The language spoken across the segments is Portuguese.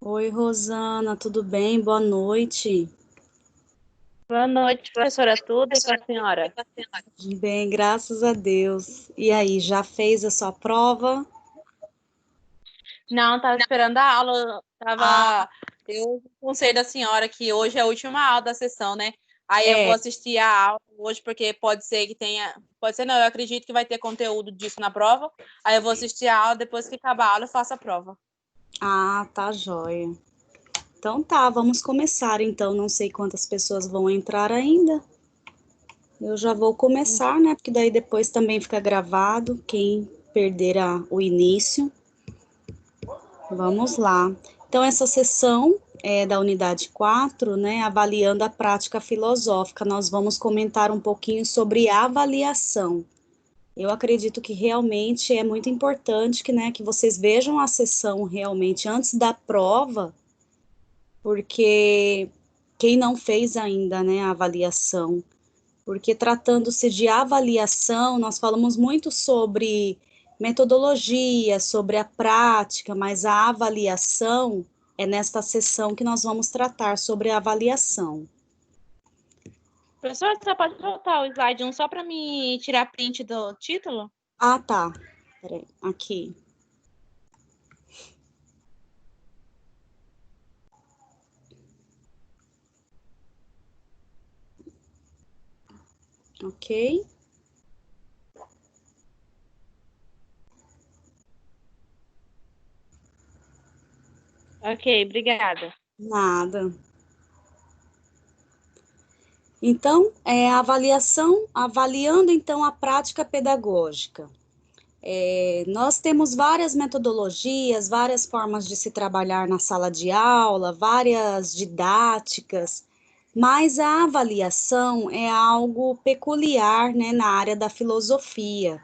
Oi, Rosana, tudo bem? Boa noite. Boa noite, professora. Tudo e com a senhora? Bem, graças a Deus. E aí, já fez a sua prova? Não, estava esperando a aula. Ah, Eu aconselho da senhora que hoje é a última aula da sessão, né? Aí eu vou é. assistir a aula hoje, porque pode ser que tenha. Pode ser, não, eu acredito que vai ter conteúdo disso na prova. Aí eu vou assistir a aula, depois que acabar a aula, eu faço a prova. Ah, tá joia. Então tá, vamos começar então. Não sei quantas pessoas vão entrar ainda. Eu já vou começar, né? Porque daí depois também fica gravado. Quem perder o início. Vamos lá. Então, essa sessão é da unidade 4, né, avaliando a prática filosófica. Nós vamos comentar um pouquinho sobre avaliação. Eu acredito que realmente é muito importante que, né, que vocês vejam a sessão realmente antes da prova, porque quem não fez ainda, né, a avaliação, porque tratando-se de avaliação, nós falamos muito sobre metodologia, sobre a prática, mas a avaliação é nesta sessão que nós vamos tratar sobre a avaliação. Professora, você pode voltar o slide 1 só para me tirar print do título? Ah, tá. Peraí, aqui. Ok? Ok, obrigada. Nada. Então, a avaliação, avaliando então a prática pedagógica. Nós temos várias metodologias, várias formas de se trabalhar na sala de aula, várias didáticas, mas a avaliação é algo peculiar, né, na área da filosofia,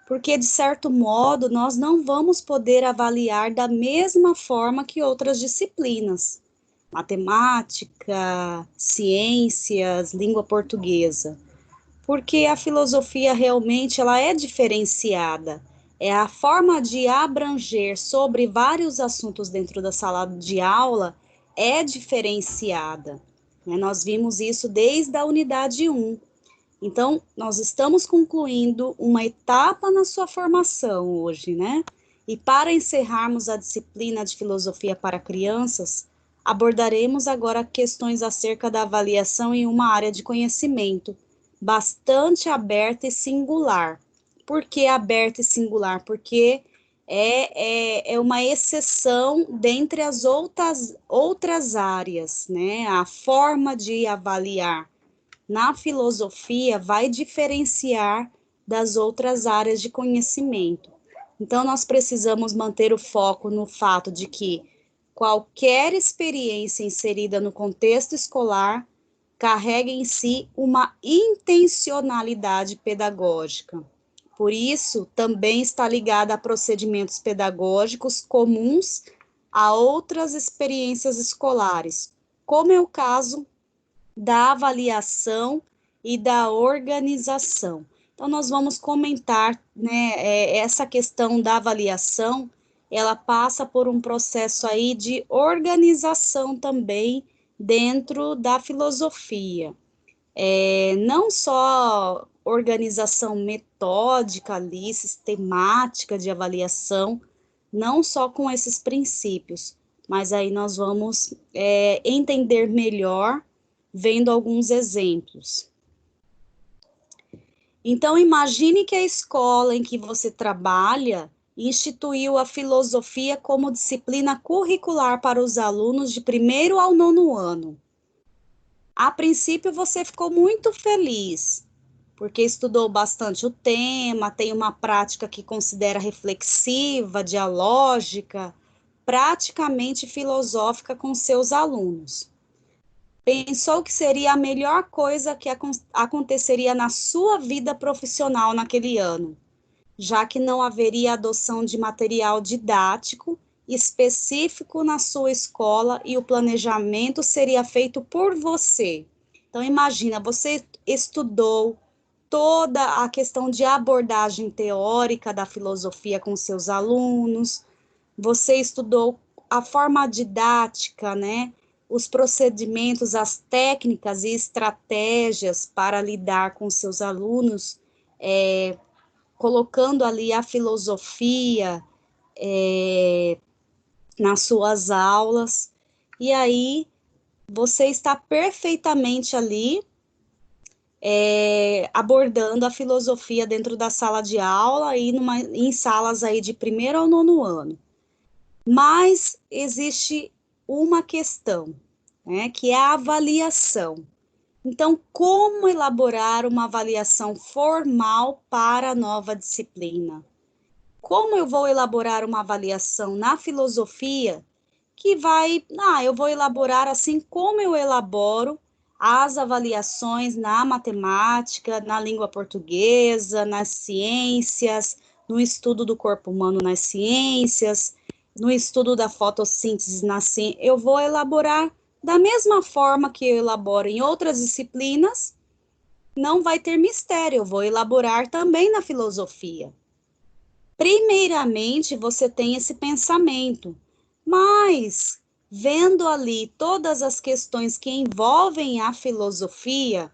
porque, de certo modo, nós não vamos poder avaliar da mesma forma que outras disciplinas, matemática, ciências, língua portuguesa, porque a filosofia realmente ela é diferenciada. É a forma de abranger sobre vários assuntos dentro da sala de aula é diferenciada. Né? Nós vimos isso desde a unidade 1. Então, nós estamos concluindo uma etapa na sua formação hoje, né? E para encerrarmos a disciplina de filosofia para crianças, abordaremos agora questões acerca da avaliação em uma área de conhecimento bastante aberta e singular. Por que aberta e singular? Porque é uma exceção dentre as outras áreas, né? A forma de avaliar na filosofia vai diferenciar das outras áreas de conhecimento. Então, nós precisamos manter o foco no fato de que qualquer experiência inserida no contexto escolar carrega em si uma intencionalidade pedagógica. Por isso, também está ligada a procedimentos pedagógicos comuns a outras experiências escolares, como é o caso da avaliação e da organização. Então, nós vamos comentar, né, essa questão da avaliação, ela passa por um processo aí de organização também dentro da filosofia. Não só organização metódica ali, sistemática de avaliação, não só com esses princípios, mas aí nós vamos entender melhor vendo alguns exemplos. Então, imagine que a escola em que você trabalha instituiu a filosofia como disciplina curricular para os alunos de primeiro ao nono ano. A princípio, você ficou muito feliz, porque estudou bastante o tema, tem uma prática que considera reflexiva, dialógica, praticamente filosófica com seus alunos. Pensou que seria a melhor coisa que aconteceria na sua vida profissional naquele ano, já que não haveria adoção de material didático específico na sua escola e o planejamento seria feito por você. Então, imagina, você estudou toda a questão de abordagem teórica da filosofia com seus alunos, você estudou a forma didática, né, os procedimentos, as técnicas e estratégias para lidar com seus alunos, colocando ali a filosofia nas suas aulas, e aí você está perfeitamente ali abordando a filosofia dentro da sala de aula e em salas aí de 1º ao 9º ano. Mas existe uma questão, né, que é a avaliação. Então, como elaborar uma avaliação formal para a nova disciplina? Como eu vou elaborar uma avaliação na filosofia que eu vou elaborar assim como eu elaboro as avaliações na matemática, na língua portuguesa, nas ciências, no estudo do corpo humano nas ciências, no estudo da fotossíntese na ciência. Eu vou elaborar da mesma forma que eu elaboro em outras disciplinas, não vai ter mistério, eu vou elaborar também na filosofia. Primeiramente, você tem esse pensamento, mas vendo ali todas as questões que envolvem a filosofia,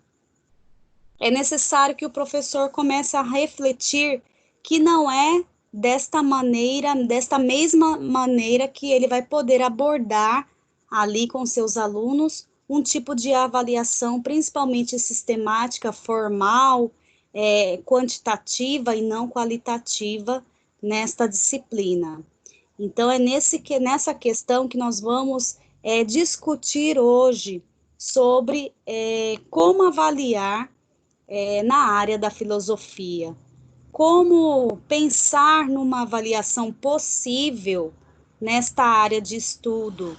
é necessário que o professor comece a refletir que não é desta mesma maneira que ele vai poder abordar ali com seus alunos um tipo de avaliação, principalmente sistemática, formal, quantitativa e não qualitativa nesta disciplina. Então, é nessa questão que nós vamos discutir hoje sobre como avaliar na área da filosofia, como pensar numa avaliação possível nesta área de estudo,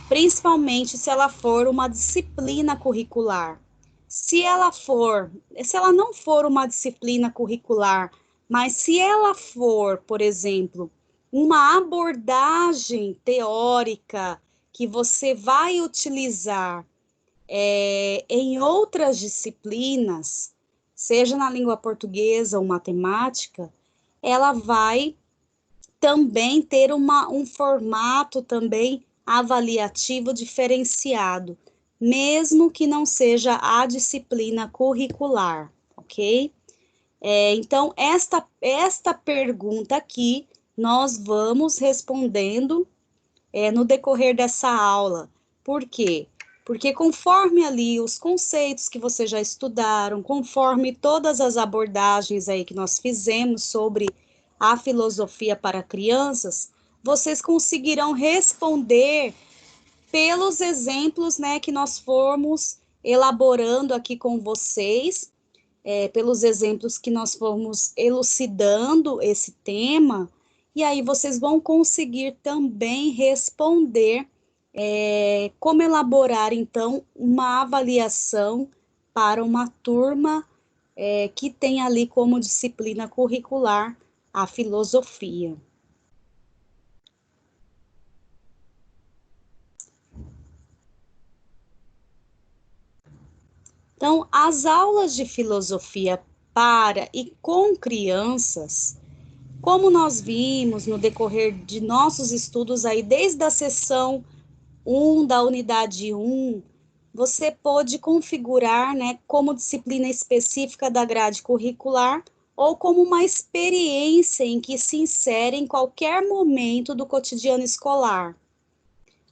principalmente se ela for uma disciplina curricular. Se ela não for uma disciplina curricular, mas se ela for, por exemplo, uma abordagem teórica que você vai utilizar em outras disciplinas, seja na língua portuguesa ou matemática, ela vai também ter um formato também avaliativo diferenciado, mesmo que não seja a disciplina curricular, ok? Então, esta pergunta aqui, nós vamos respondendo no decorrer dessa aula. Por quê? Porque conforme ali os conceitos que vocês já estudaram, conforme todas as abordagens aí que nós fizemos sobre a filosofia para crianças, vocês conseguirão responder pelos exemplos, né, que nós formos elaborando aqui com vocês, pelos exemplos que nós formos elucidando esse tema, e aí vocês vão conseguir também responder como elaborar, então, uma avaliação para uma turma que tem ali como disciplina curricular a filosofia. Então, as aulas de filosofia para e com crianças, como nós vimos no decorrer de nossos estudos aí, desde a sessão 1 da unidade 1, você pode configurar, né, como disciplina específica da grade curricular ou como uma experiência em que se insere em qualquer momento do cotidiano escolar,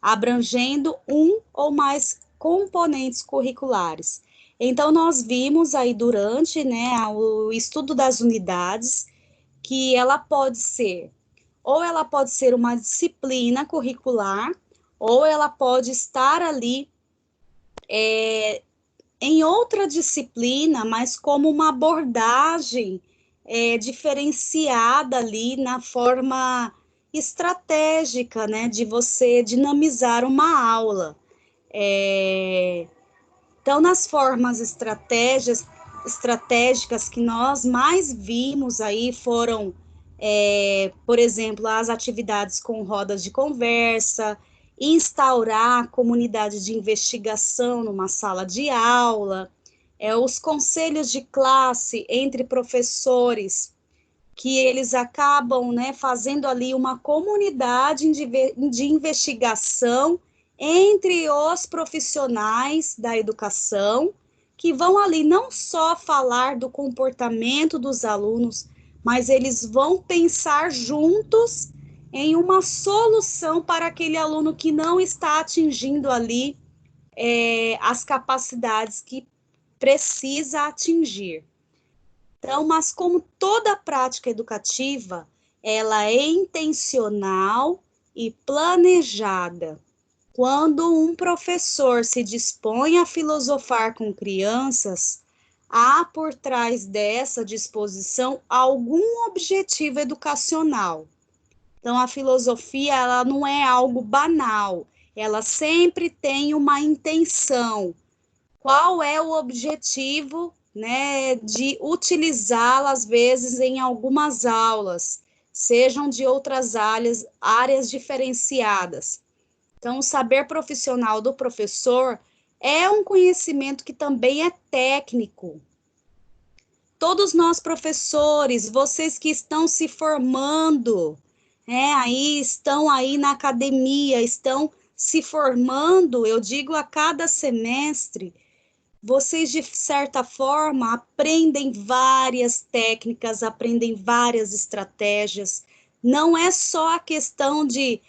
abrangendo um ou mais componentes curriculares. Então, nós vimos aí durante, né, o estudo das unidades que ela pode ser uma disciplina curricular, ou ela pode estar ali em outra disciplina, mas como uma abordagem diferenciada ali na forma estratégica, né, de você dinamizar uma aula. Então, nas formas estratégicas que nós mais vimos aí foram, por exemplo, as atividades com rodas de conversa, instaurar a comunidade de investigação numa sala de aula, os conselhos de classe entre professores que eles acabam, né, fazendo ali uma comunidade de investigação entre os profissionais da educação, que vão ali não só falar do comportamento dos alunos, mas eles vão pensar juntos em uma solução para aquele aluno que não está atingindo ali as capacidades que precisa atingir. Então, mas como toda prática educativa, ela é intencional e planejada. Quando um professor se dispõe a filosofar com crianças, há por trás dessa disposição algum objetivo educacional. Então, a filosofia, ela não é algo banal, ela sempre tem uma intenção. Qual é o objetivo, né, de utilizá-la, às vezes, em algumas aulas, sejam de outras áreas diferenciadas. Então, o saber profissional do professor é um conhecimento que também é técnico. Todos nós, professores, vocês que estão se formando, aí estão aí na academia, estão se formando, eu digo a cada semestre, vocês, de certa forma, aprendem várias técnicas, aprendem várias estratégias. Não é só a questão de,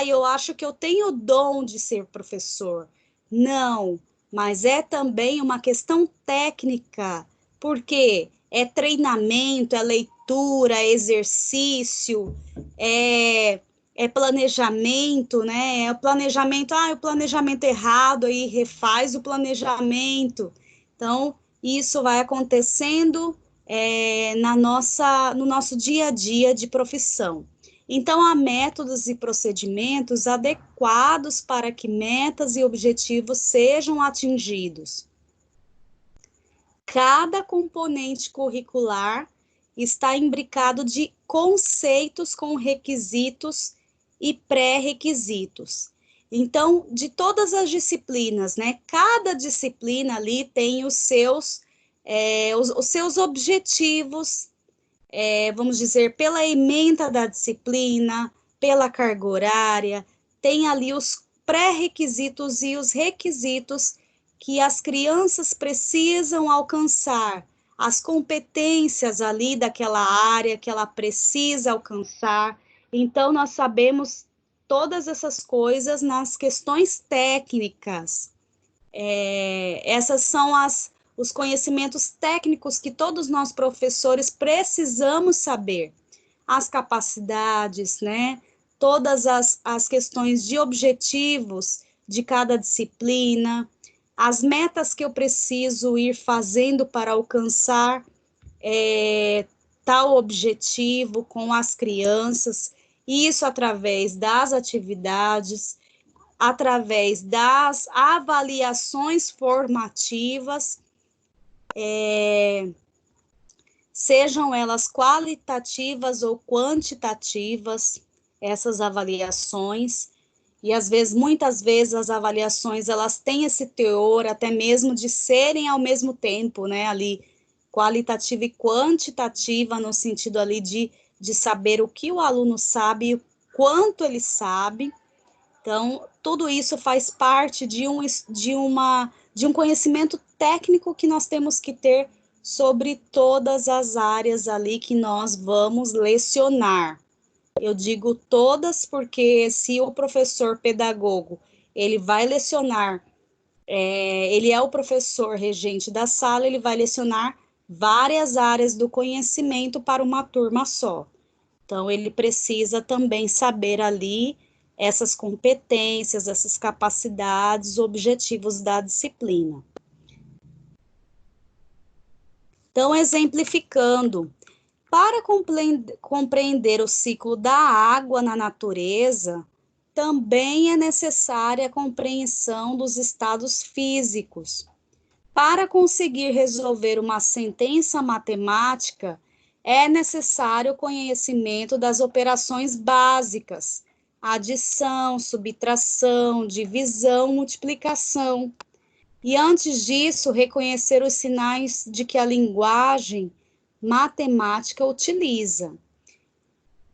eu acho que eu tenho o dom de ser professor. Não, mas é também uma questão técnica, porque é treinamento, é leitura, é exercício, é planejamento, né? É o planejamento, o planejamento errado, aí refaz o planejamento. Então, isso vai acontecendo no nosso dia a dia de profissão. Então, há métodos e procedimentos adequados para que metas e objetivos sejam atingidos. Cada componente curricular está imbricado de conceitos com requisitos e pré-requisitos. Então, de todas as disciplinas, né? Cada disciplina ali tem os seus objetivos, vamos dizer, pela ementa da disciplina, pela carga horária, tem ali os pré-requisitos e os requisitos que as crianças precisam alcançar, as competências ali daquela área que ela precisa alcançar. Então, nós sabemos todas essas coisas nas questões técnicas. Essas são os conhecimentos técnicos que todos nós professores precisamos saber. As capacidades, né? Todas as questões de objetivos de cada disciplina, as metas que eu preciso ir fazendo para alcançar tal objetivo com as crianças, isso através das atividades, através das avaliações formativas, sejam elas qualitativas ou quantitativas, essas avaliações. E muitas vezes as avaliações, elas têm esse teor até mesmo de serem ao mesmo tempo, né, ali, qualitativa e quantitativa, no sentido ali de saber o que o aluno sabe e o quanto ele sabe. Então, tudo isso faz parte de um conhecimento técnico que nós temos que ter sobre todas as áreas ali que nós vamos lecionar. Eu digo todas porque se o professor pedagogo, ele vai lecionar, ele é o professor regente da sala, ele vai lecionar várias áreas do conhecimento para uma turma só. Então, ele precisa também saber ali essas competências, essas capacidades, objetivos da disciplina. Então, exemplificando, para compreender o ciclo da água na natureza, também é necessária a compreensão dos estados físicos. Para conseguir resolver uma sentença matemática, é necessário o conhecimento das operações básicas, adição, subtração, divisão, multiplicação. E antes disso, reconhecer os sinais de que a linguagem matemática utiliza.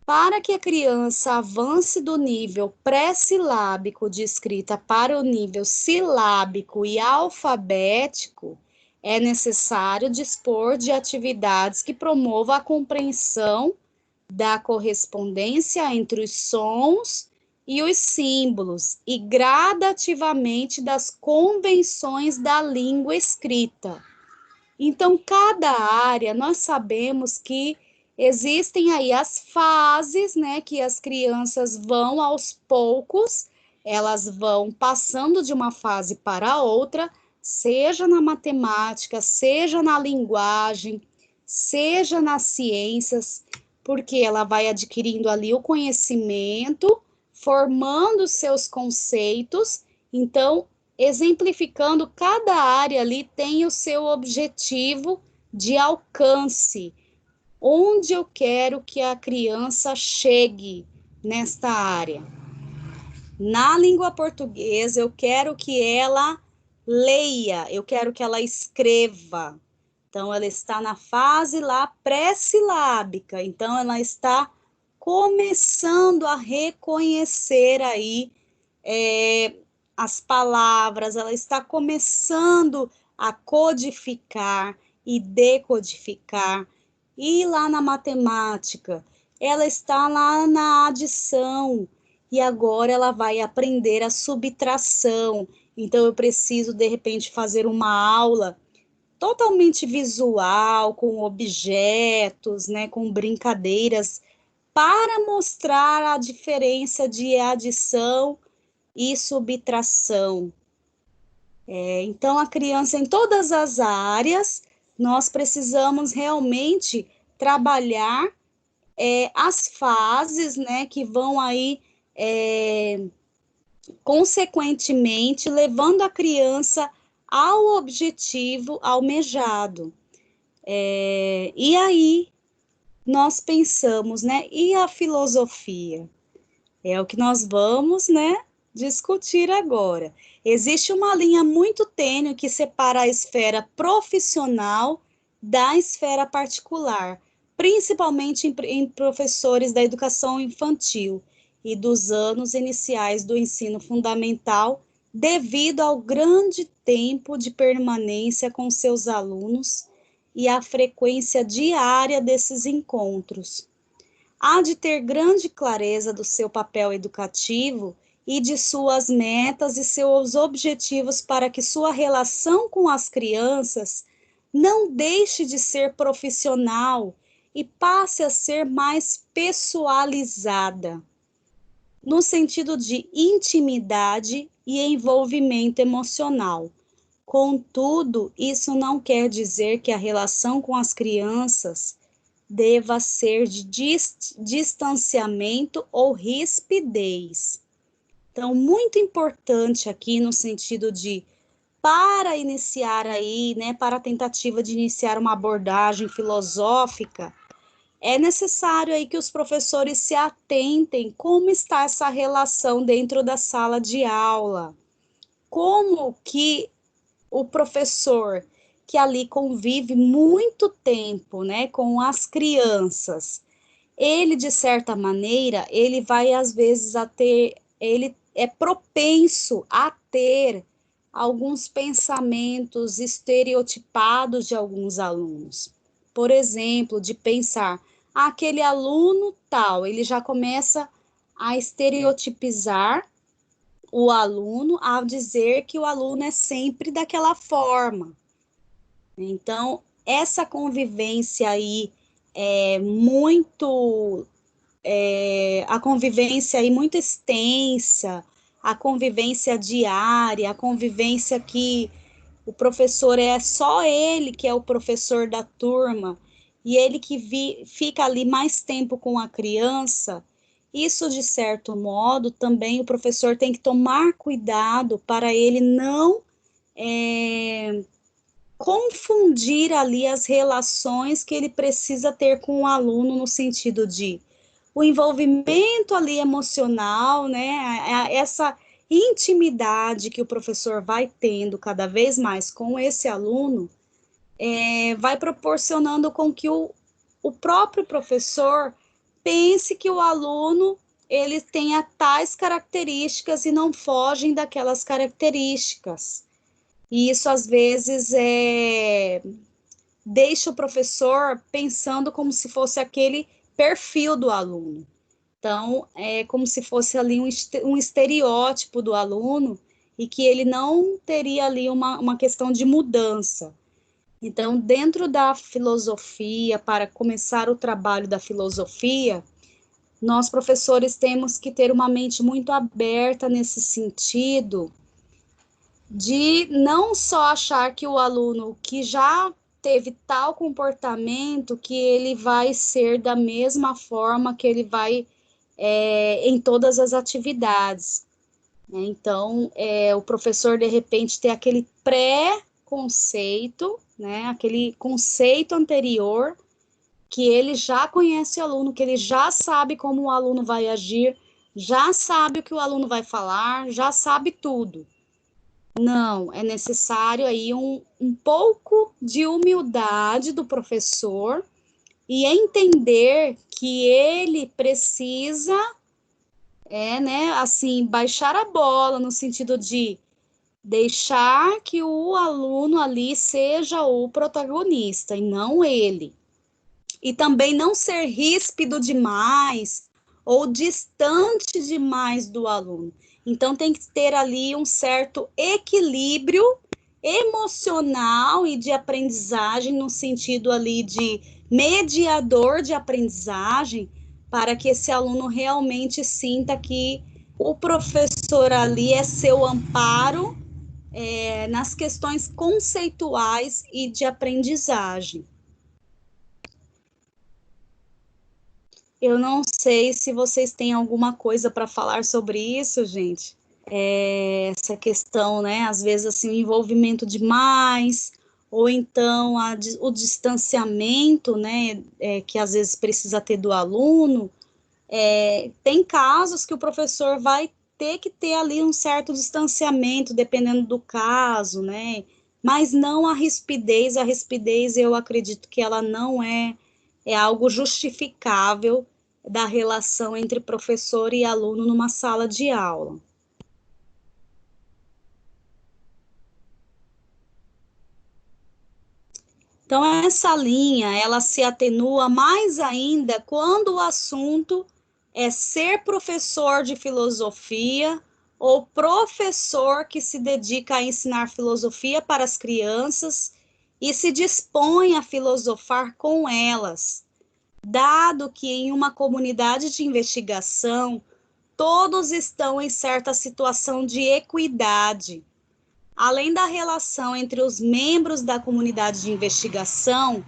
Para que a criança avance do nível pré-silábico de escrita para o nível silábico e alfabético, é necessário dispor de atividades que promovam a compreensão da correspondência entre os sons e os símbolos e gradativamente das convenções da língua escrita. Então, cada área, nós sabemos que existem aí as fases, né, que as crianças vão aos poucos, elas vão passando de uma fase para outra, seja na matemática, seja na linguagem, seja nas ciências, porque ela vai adquirindo ali o conhecimento, formando seus conceitos, então, exemplificando, cada área ali tem o seu objetivo de alcance, onde eu quero que a criança chegue nesta área. Na língua portuguesa, eu quero que ela leia, eu quero que ela escreva. Então, ela está na fase lá pré-silábica, então ela está começando a reconhecer aí as palavras, ela está começando a codificar e decodificar. E lá na matemática, ela está lá na adição, e agora ela vai aprender a subtração. Então, eu preciso, de repente, fazer uma aula totalmente visual, com objetos, né, com brincadeiras, para mostrar a diferença de adição e subtração. Então, a criança, em todas as áreas, nós precisamos realmente trabalhar as fases, né, que vão aí, consequentemente, levando a criança ao objetivo almejado. E aí, nós pensamos, né, e a filosofia? É o que nós vamos, né, discutir agora. Existe uma linha muito tênue que separa a esfera profissional da esfera particular, principalmente em professores da educação infantil e dos anos iniciais do ensino fundamental, devido ao grande tempo de permanência com seus alunos e à frequência diária desses encontros. Há de ter grande clareza do seu papel educativo e de suas metas e seus objetivos para que sua relação com as crianças não deixe de ser profissional e passe a ser mais pessoalizada, no sentido de intimidade e envolvimento emocional. Contudo, isso não quer dizer que a relação com as crianças deva ser de distanciamento ou rispidez. Então, muito importante aqui no sentido de, para iniciar aí, né, para a tentativa de iniciar uma abordagem filosófica, é necessário aí que os professores se atentem como está essa relação dentro da sala de aula. Como que o professor que ali convive muito tempo, né, com as crianças, ele, de certa maneira, ele vai, às vezes, ele é propenso a ter alguns pensamentos estereotipados de alguns alunos. Por exemplo, de pensar, aquele aluno tal, ele já começa a estereotipizar o aluno, a dizer que o aluno é sempre daquela forma. Então, essa convivência aí a convivência aí muito extensa, a convivência diária, a convivência que o professor é só ele que é o professor da turma, e ele que fica ali mais tempo com a criança, isso, de certo modo, também o professor tem que tomar cuidado para ele não confundir ali as relações que ele precisa ter com o aluno, no sentido de o envolvimento ali emocional, né, essa intimidade que o professor vai tendo cada vez mais com esse aluno, vai proporcionando com que o próprio professor pense que o aluno ele tenha tais características e não fogem daquelas características. E isso, às vezes, deixa o professor pensando como se fosse aquele perfil do aluno. Então, é como se fosse ali um estereótipo do aluno e que ele não teria ali uma questão de mudança. Então, dentro da filosofia, para começar o trabalho da filosofia, nós, professores, temos que ter uma mente muito aberta nesse sentido, de não só achar que o aluno que já teve tal comportamento, que ele vai ser da mesma forma que ele vai em todas as atividades. Então, o professor, de repente, ter aquele pré-conceito, né, aquele conceito anterior, que ele já conhece o aluno, que ele já sabe como o aluno vai agir, já sabe o que o aluno vai falar, já sabe tudo. Não, é necessário aí um pouco de humildade do professor e entender que ele precisa, né, assim, baixar a bola no sentido de deixar que o aluno ali seja o protagonista e não ele. E também não ser ríspido demais ou distante demais do aluno. Então, tem que ter ali um certo equilíbrio emocional e de aprendizagem, no sentido ali de mediador de aprendizagem, para que esse aluno realmente sinta que o professor ali é seu amparo nas questões conceituais e de aprendizagem. Eu não sei se vocês têm alguma coisa para falar sobre isso, gente. Essa questão, né? Às vezes, assim, o envolvimento demais, ou então o distanciamento, né? Que às vezes precisa ter do aluno. Tem casos que o professor vai ter que ter ali um certo distanciamento, dependendo do caso, né? Mas não a rispidez. A rispidez, eu acredito que ela não é algo justificável da relação entre professor e aluno numa sala de aula. Então, essa linha, ela se atenua mais ainda quando o assunto é ser professor de filosofia ou professor que se dedica a ensinar filosofia para as crianças e se dispõe a filosofar com elas, dado que em uma comunidade de investigação todos estão em certa situação de equidade. Além da relação entre os membros da comunidade de investigação,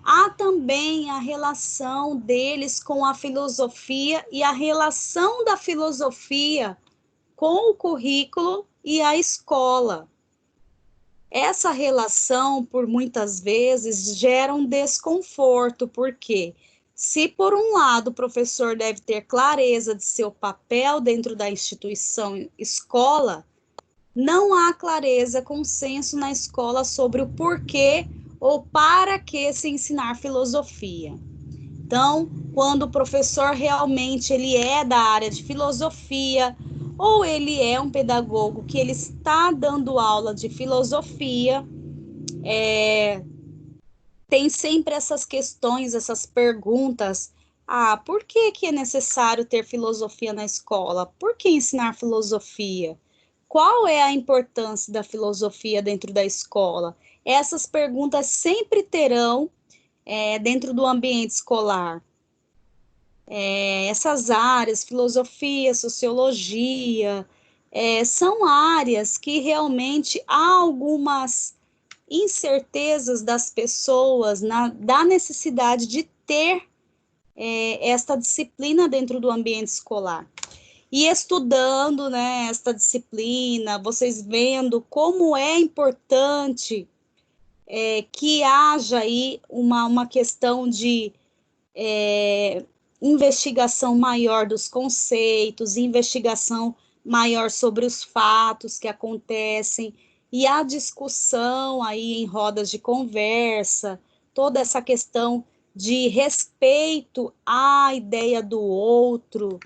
há também a relação deles com a filosofia e a relação da filosofia com o currículo e a escola. Essa relação, por muitas vezes, gera um desconforto, porque se por um lado o professor deve ter clareza de seu papel dentro da instituição escola, não há clareza, consenso na escola sobre o porquê ou para que se ensinar filosofia. Então, quando o professor realmente ele é da área de filosofia, ou ele é um pedagogo que ele está dando aula de filosofia, tem sempre essas questões, essas perguntas. Por que é necessário ter filosofia na escola? Por que ensinar filosofia? Qual é a importância da filosofia dentro da escola? Essas perguntas sempre terão dentro do ambiente escolar. Essas áreas, filosofia, sociologia, são áreas que realmente há algumas incertezas das pessoas da necessidade de ter esta disciplina dentro do ambiente escolar. E estudando, né, esta disciplina, vocês vendo como é importante que haja aí uma questão de investigação maior dos conceitos, investigação maior sobre os fatos que acontecem, e a discussão aí em rodas de conversa, toda essa questão de respeito à ideia do outro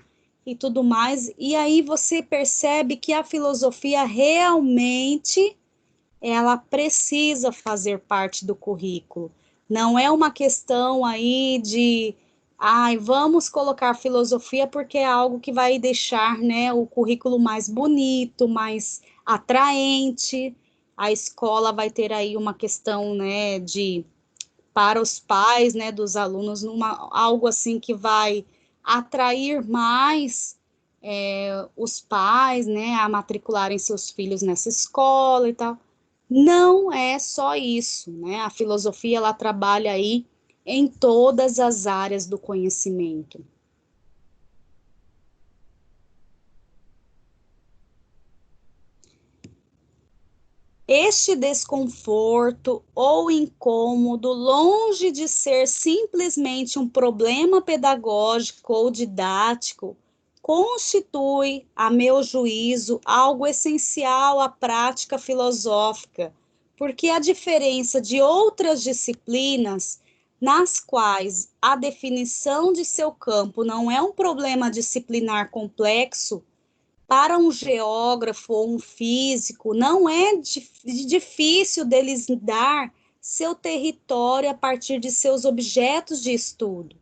e tudo mais. E aí você percebe que a filosofia realmente ela precisa fazer parte do currículo. Não é uma questão aí de, ai, vamos colocar filosofia porque é algo que vai deixar, né, o currículo mais bonito, mais atraente. A escola vai ter aí uma questão, né, de para os pais, né, dos alunos, algo assim que vai atrair mais os pais, né, a matricularem seus filhos nessa escola e tal. Não é só isso, né? A filosofia ela trabalha aí em todas as áreas do conhecimento. Este desconforto ou incômodo, longe de ser simplesmente um problema pedagógico ou didático, constitui, a meu juízo, algo essencial à prática filosófica, porque a diferença de outras disciplinas, nas quais a definição de seu campo não é um problema disciplinar complexo, para um geógrafo ou um físico, não é difícil deles dar seu território a partir de seus objetos de estudo.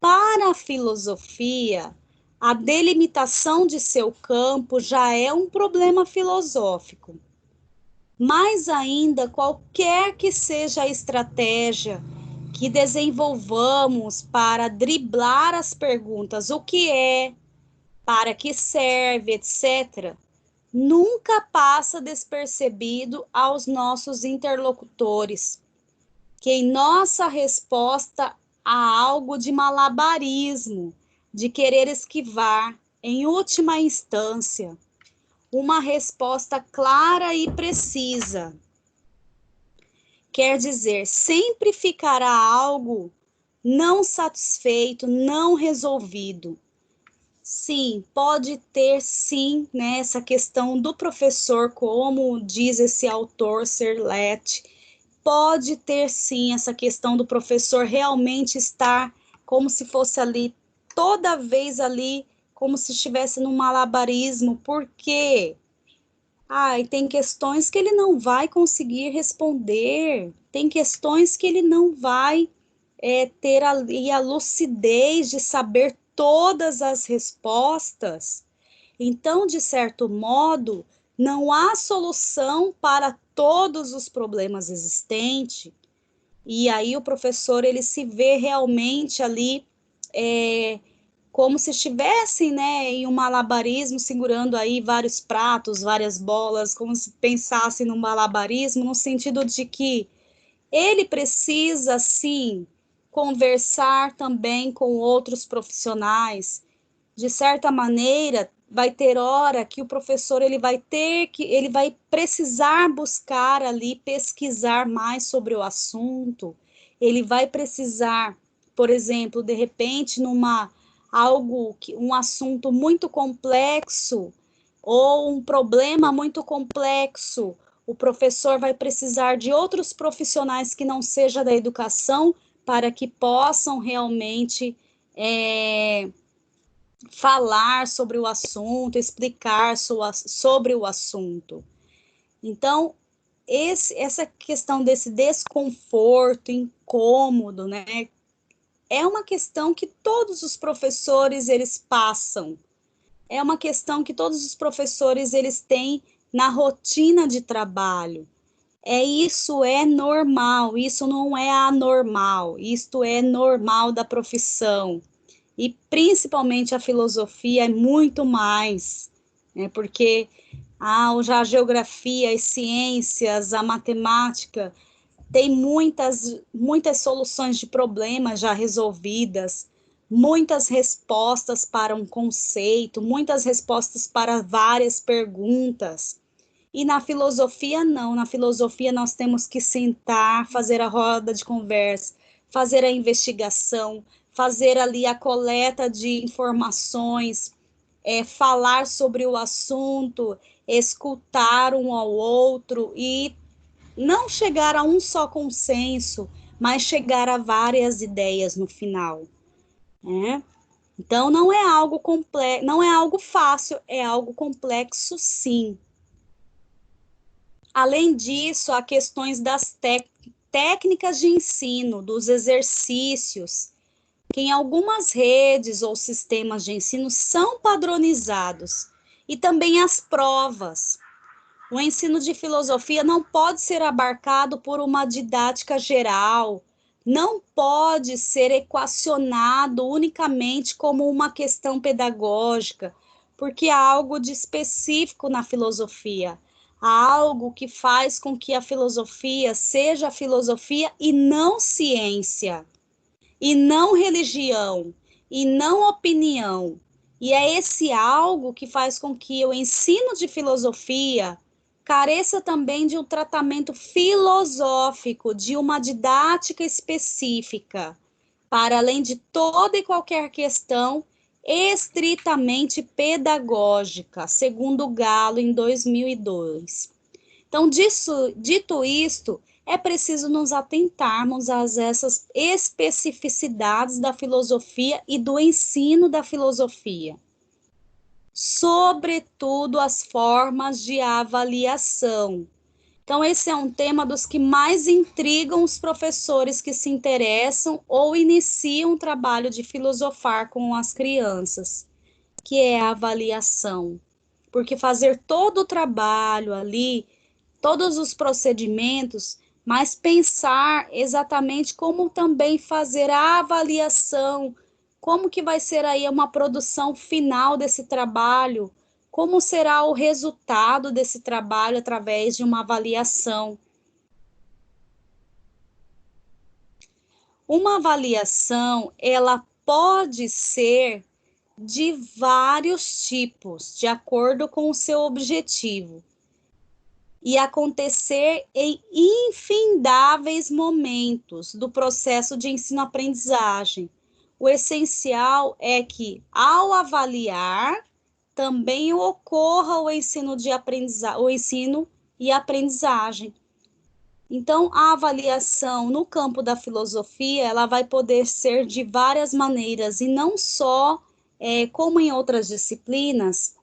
Para a filosofia, a delimitação de seu campo já é um problema filosófico. Mais ainda, qualquer que seja a estratégia que desenvolvamos para driblar as perguntas o que é, para que serve, etc., nunca passa despercebido aos nossos interlocutores, que em nossa resposta há algo de malabarismo, de querer esquivar, em última instância, uma resposta clara e precisa. Quer dizer, sempre ficará algo não satisfeito, não resolvido. Sim, pode ter sim, né, essa questão do professor, como diz esse autor Serlet, pode ter sim essa questão do professor realmente estar como se fosse ali, toda vez ali, como se estivesse num malabarismo, porque tem questões que ele não vai conseguir responder, tem questões que ele não vai ter ali a lucidez de saber todas as respostas. Então, de certo modo, não há solução para todos os problemas existentes. E aí o professor ele se vê realmente ali como se estivessem, né, em um malabarismo, segurando aí vários pratos, várias bolas, como se pensasse num malabarismo, no sentido de que ele precisa, sim, conversar também com outros profissionais. De certa maneira, vai ter hora que o professor ele vai precisar buscar ali, pesquisar mais sobre o assunto. Ele vai precisar, por exemplo, de repente, um assunto muito complexo ou um problema muito complexo, o professor vai precisar de outros profissionais que não seja da educação para que possam realmente falar sobre o assunto, explicar sobre o assunto. Então, essa questão desse desconforto, incômodo, né, é uma questão que todos os professores eles passam. É uma questão que todos os professores eles têm na rotina de trabalho. Isso é normal, isso não é anormal, isto é normal da profissão. E principalmente a filosofia é muito mais, né? Porque já a geografia, as ciências, a matemática tem muitas soluções de problemas já resolvidas, muitas respostas para um conceito, muitas respostas para várias perguntas. E na filosofia, não. Na filosofia, nós temos que sentar, fazer a roda de conversa, fazer a investigação, fazer ali a coleta de informações, falar sobre o assunto escutar um ao outro e não chegar a um só consenso, mas chegar a várias ideias no final, né? Então não é algo complexo, não é algo fácil, é algo complexo, sim. Além disso, há questões das técnicas de ensino, dos exercícios, que em algumas redes ou sistemas de ensino são padronizados, e também as provas. O ensino de filosofia não pode ser abarcado por uma didática geral, não pode ser equacionado unicamente como uma questão pedagógica, porque há algo de específico na filosofia, há algo que faz com que a filosofia seja filosofia e não ciência, e não religião, e não opinião. E é esse algo que faz com que o ensino de filosofia careça também de um tratamento filosófico, de uma didática específica, para além de toda e qualquer questão estritamente pedagógica, segundo Galo em 2002. Então, dito isto, é preciso nos atentarmos a essas especificidades da filosofia e do ensino da filosofia. Sobretudo as formas de avaliação. Então, esse é um tema dos que mais intrigam os professores que se interessam ou iniciam o trabalho de filosofar com as crianças, que é a avaliação. Porque fazer todo o trabalho ali, todos os procedimentos, mas pensar exatamente como também fazer a avaliação, como que vai ser aí uma produção final desse trabalho, como será o resultado desse trabalho através de uma avaliação. Uma avaliação, ela pode ser de vários tipos, de acordo com o seu objetivo, e acontecer em infindáveis momentos do processo de ensino-aprendizagem. O essencial é que, ao avaliar, também ocorra o ensino e aprendizagem. Então, a avaliação no campo da filosofia, ela vai poder ser de várias maneiras, e não só, como em outras disciplinas,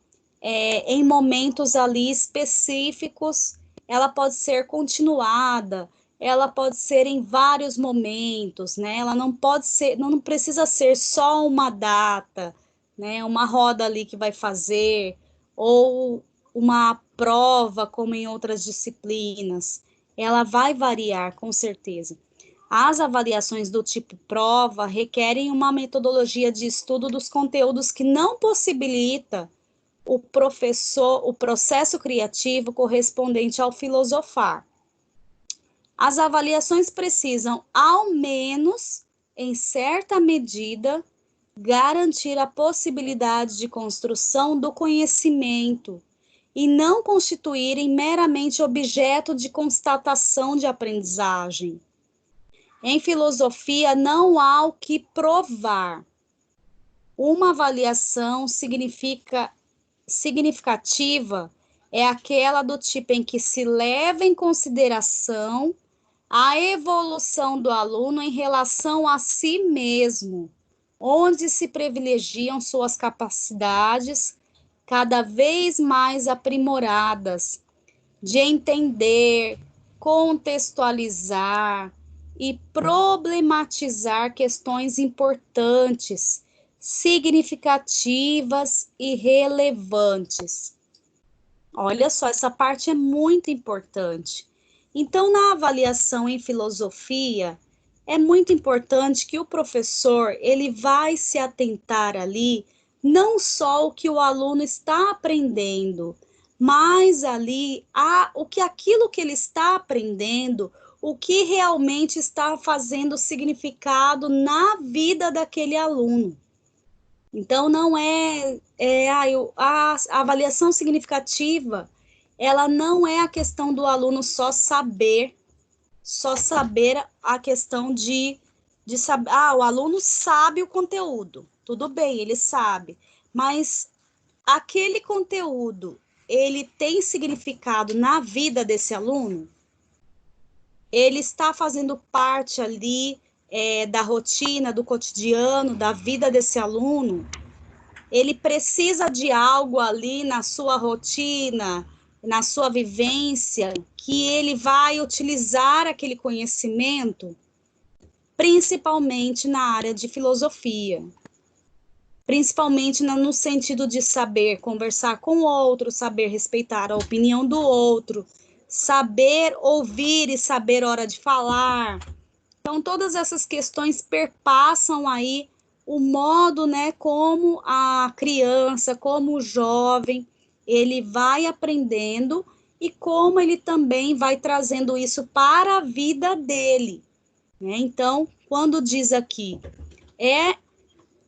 em momentos ali específicos, ela pode ser continuada, ela pode ser em vários momentos, né? Ela não pode ser, não precisa ser só uma data, né? Uma roda ali que vai fazer, ou uma prova, como em outras disciplinas. Ela vai variar, com certeza. As avaliações do tipo prova requerem uma metodologia de estudo dos conteúdos que não possibilita o processo criativo correspondente ao filosofar. As avaliações precisam, ao menos, em certa medida, garantir a possibilidade de construção do conhecimento e não constituírem meramente objeto de constatação de aprendizagem. Em filosofia, não há o que provar. Uma avaliação significativa é aquela do tipo em que se leva em consideração a evolução do aluno em relação a si mesmo, onde se privilegiam suas capacidades cada vez mais aprimoradas de entender, contextualizar e problematizar questões importantes, significativas e relevantes. Olha só, essa parte é muito importante. Então, na avaliação em filosofia, é muito importante que o professor, ele vai se atentar ali, não só o que o aluno está aprendendo, mas ali aquilo que ele está aprendendo, o que realmente está fazendo significado na vida daquele aluno. Então, não a avaliação significativa, ela não é a questão do aluno só saber a questão de saber, o aluno sabe o conteúdo, tudo bem, ele sabe, mas aquele conteúdo, ele tem significado na vida desse aluno? Ele está fazendo parte ali da rotina, do cotidiano, da vida desse aluno? Ele precisa de algo ali na sua rotina, na sua vivência, que ele vai utilizar aquele conhecimento, principalmente na área de filosofia. Principalmente no sentido de saber conversar com o outro, saber respeitar a opinião do outro, saber ouvir e saber hora de falar. Então, todas essas questões perpassam aí o modo, né, como a criança, como o jovem, ele vai aprendendo e como ele também vai trazendo isso para a vida dele, né? Então, quando diz aqui,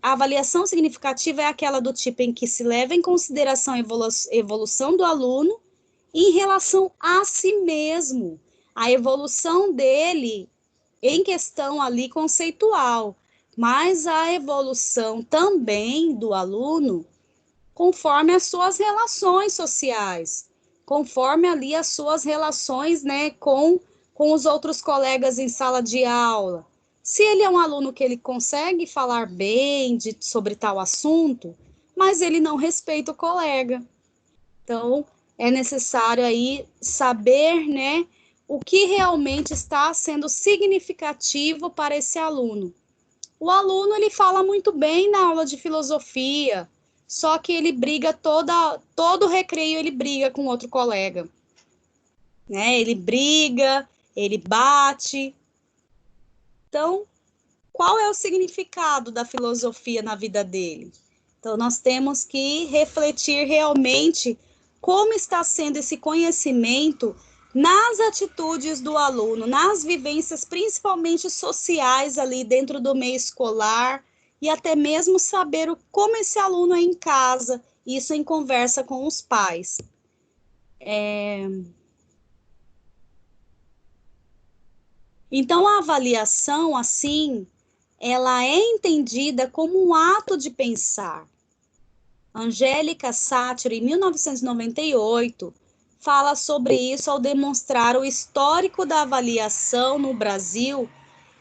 a avaliação significativa é aquela do tipo em que se leva em consideração a evolução do aluno em relação a si mesmo, a evolução dele em questão ali conceitual, mas a evolução também do aluno conforme as suas relações sociais, conforme ali as suas relações, né, com os outros colegas em sala de aula. Se ele é um aluno que ele consegue falar bem sobre tal assunto, mas ele não respeita o colega. Então, é necessário aí saber, né, o que realmente está sendo significativo para esse aluno. O aluno, ele fala muito bem na aula de filosofia, só que ele briga todo recreio, ele briga com outro colega, né? Ele briga, ele bate. Então, qual é o significado da filosofia na vida dele? Então, nós temos que refletir realmente como está sendo esse conhecimento nas atitudes do aluno, nas vivências principalmente sociais ali dentro do meio escolar e até mesmo saber como esse aluno é em casa, isso em conversa com os pais. Então, a avaliação, assim, ela é entendida como um ato de pensar. Angélica Sattler, em 1998, fala sobre isso ao demonstrar o histórico da avaliação no Brasil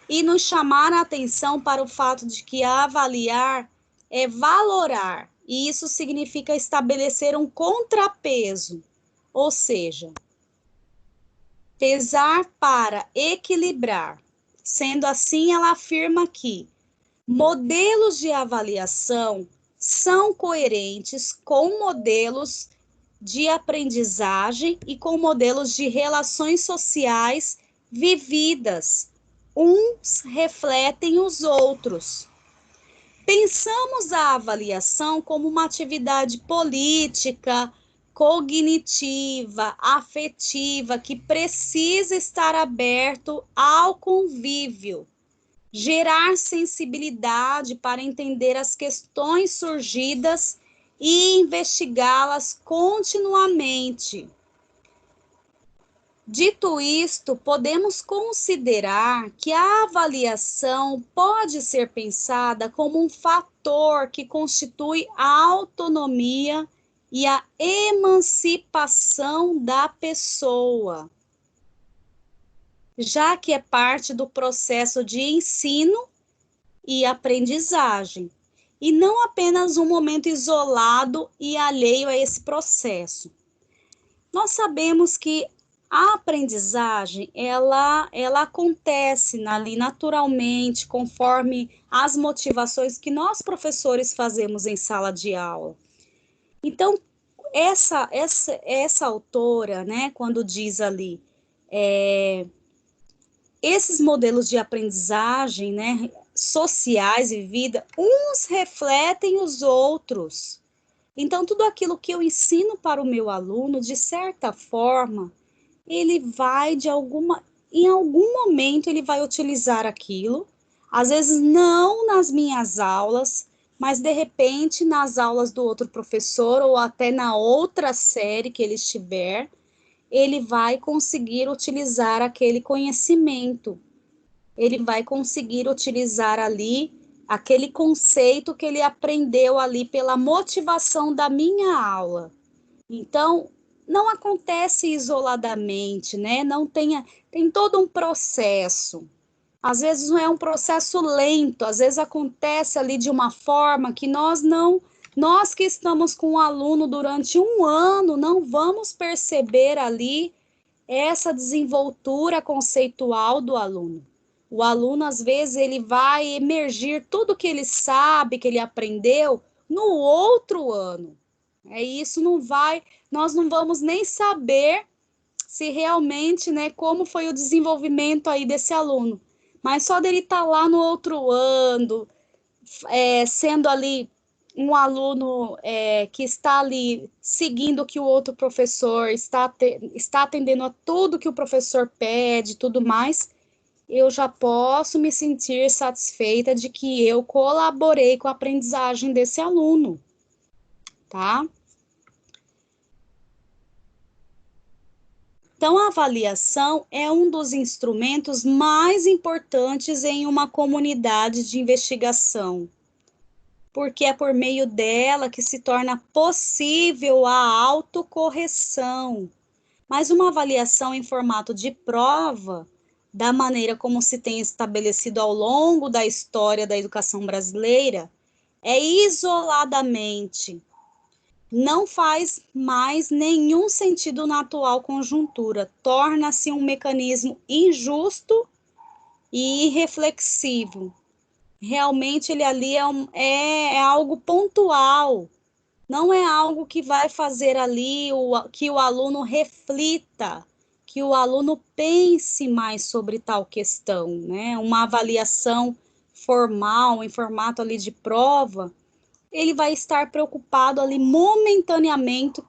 e nos chamar a atenção para o fato de que avaliar é valorar, e isso significa estabelecer um contrapeso, ou seja, pesar para equilibrar. Sendo assim, ela afirma que modelos de avaliação são coerentes com modelos de aprendizagem e com modelos de relações sociais vividas. Uns refletem os outros. Pensamos a avaliação como uma atividade política, cognitiva, afetiva, que precisa estar aberto ao convívio, gerar sensibilidade para entender as questões surgidas e investigá-las continuamente. Dito isto, podemos considerar que a avaliação pode ser pensada como um fator que constitui a autonomia e a emancipação da pessoa, já que é parte do processo de ensino e aprendizagem, e não apenas um momento isolado e alheio a esse processo. Nós sabemos que a aprendizagem, ela acontece ali naturalmente, conforme as motivações que nós professores fazemos em sala de aula. Então, essa autora, né, quando diz ali, esses modelos de aprendizagem, né, sociais e vida, uns refletem os outros. Então, tudo aquilo que eu ensino para o meu aluno, de certa forma, ele vai em algum momento ele vai utilizar aquilo, às vezes não nas minhas aulas, mas de repente nas aulas do outro professor ou até na outra série que ele estiver, ele vai conseguir utilizar aquele conhecimento. Ele vai conseguir utilizar ali aquele conceito que ele aprendeu ali pela motivação da minha aula. Então, não acontece isoladamente, né? Não tem todo um processo. Às vezes não é um processo lento, às vezes acontece ali de uma forma que nós que estamos com o aluno durante um ano, não vamos perceber ali essa desenvoltura conceitual do aluno. O aluno, às vezes, ele vai emergir tudo que ele sabe, que ele aprendeu, no outro ano. Isso não vai, nós não vamos nem saber se realmente, né, como foi o desenvolvimento aí desse aluno. Mas só dele estar lá no outro ano, sendo ali um aluno que está ali seguindo o que o outro professor está atendendo a tudo que o professor pede e tudo mais, eu já posso me sentir satisfeita de que eu colaborei com a aprendizagem desse aluno, tá? Então, a avaliação é um dos instrumentos mais importantes em uma comunidade de investigação, porque é por meio dela que se torna possível a autocorreção. Mas uma avaliação em formato de prova, da maneira como se tem estabelecido ao longo da história da educação brasileira, é isoladamente, não faz mais nenhum sentido na atual conjuntura, torna-se um mecanismo injusto e irreflexivo. Realmente ele ali é algo pontual, não é algo que vai fazer ali que o aluno reflita, que o aluno pense mais sobre tal questão, né? Uma avaliação formal, em formato ali de prova, ele vai estar preocupado ali momentaneamente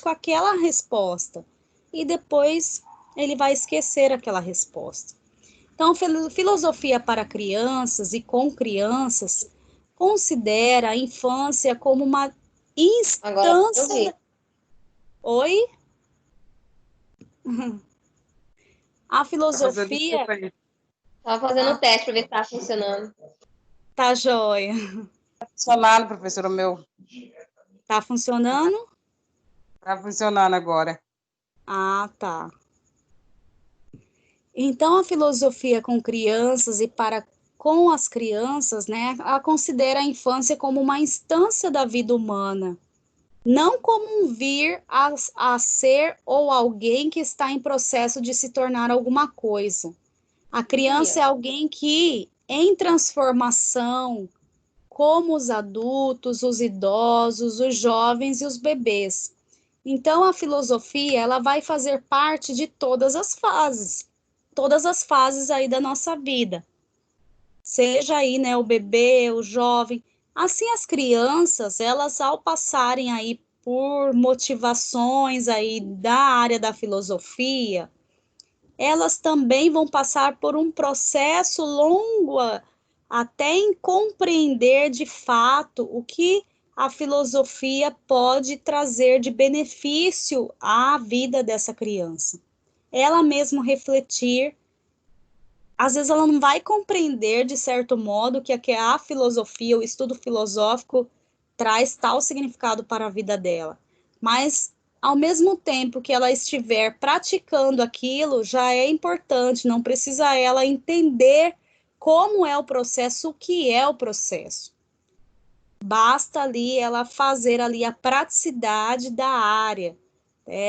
com aquela resposta e depois ele vai esquecer aquela resposta. Então, filosofia para crianças e com crianças considera a infância como uma Agora eu instância. vi. Oi? A Tá fazendo filosofia desculpa aí. Tava fazendo o teste para ver se tá funcionando. tá joia. Tá funcionando, professora, o meu. Tá funcionando? Tá funcionando agora. Ah, tá. Então, a filosofia com crianças e para com as crianças, né, ela considera a infância como uma instância da vida humana, não como um vir a ser ou alguém que está em processo de se tornar alguma coisa. A criança é alguém que, em transformação, como os adultos, os idosos, os jovens e os bebês. Então, a filosofia, ela vai fazer parte de todas as fases aí da nossa vida. Seja aí, né, o bebê, o jovem. Assim, as crianças, elas ao passarem aí por motivações aí da área da filosofia, elas também vão passar por um processo longo até em compreender de fato o que a filosofia pode trazer de benefício à vida dessa criança. Ela mesmo refletir, às vezes ela não vai compreender de certo modo que a filosofia, o estudo filosófico traz tal significado para a vida dela, mas ao mesmo tempo que ela estiver praticando aquilo, já é importante, não precisa ela entender como é o processo, o que é o processo. Basta ali ela fazer ali a praticidade da área,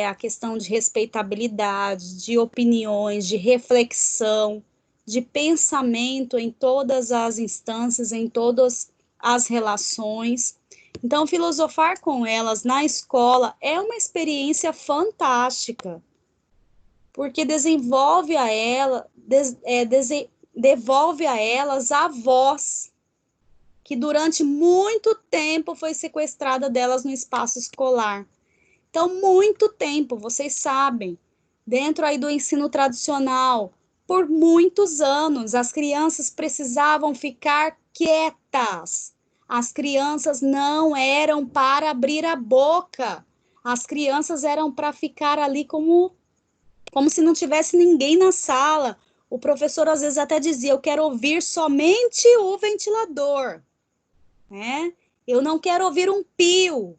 a questão de respeitabilidade, de opiniões, de reflexão, de pensamento em todas as instâncias, em todas as relações. Então, filosofar com elas na escola é uma experiência fantástica, porque devolve a elas a voz que durante muito tempo foi sequestrada delas no espaço escolar. Então, muito tempo, vocês sabem, dentro aí do ensino tradicional, por muitos anos, as crianças precisavam ficar quietas. As crianças não eram para abrir a boca. As crianças eram para ficar ali como se não tivesse ninguém na sala. O professor às vezes até dizia: eu quero ouvir somente o ventilador, né? Eu não quero ouvir um pio.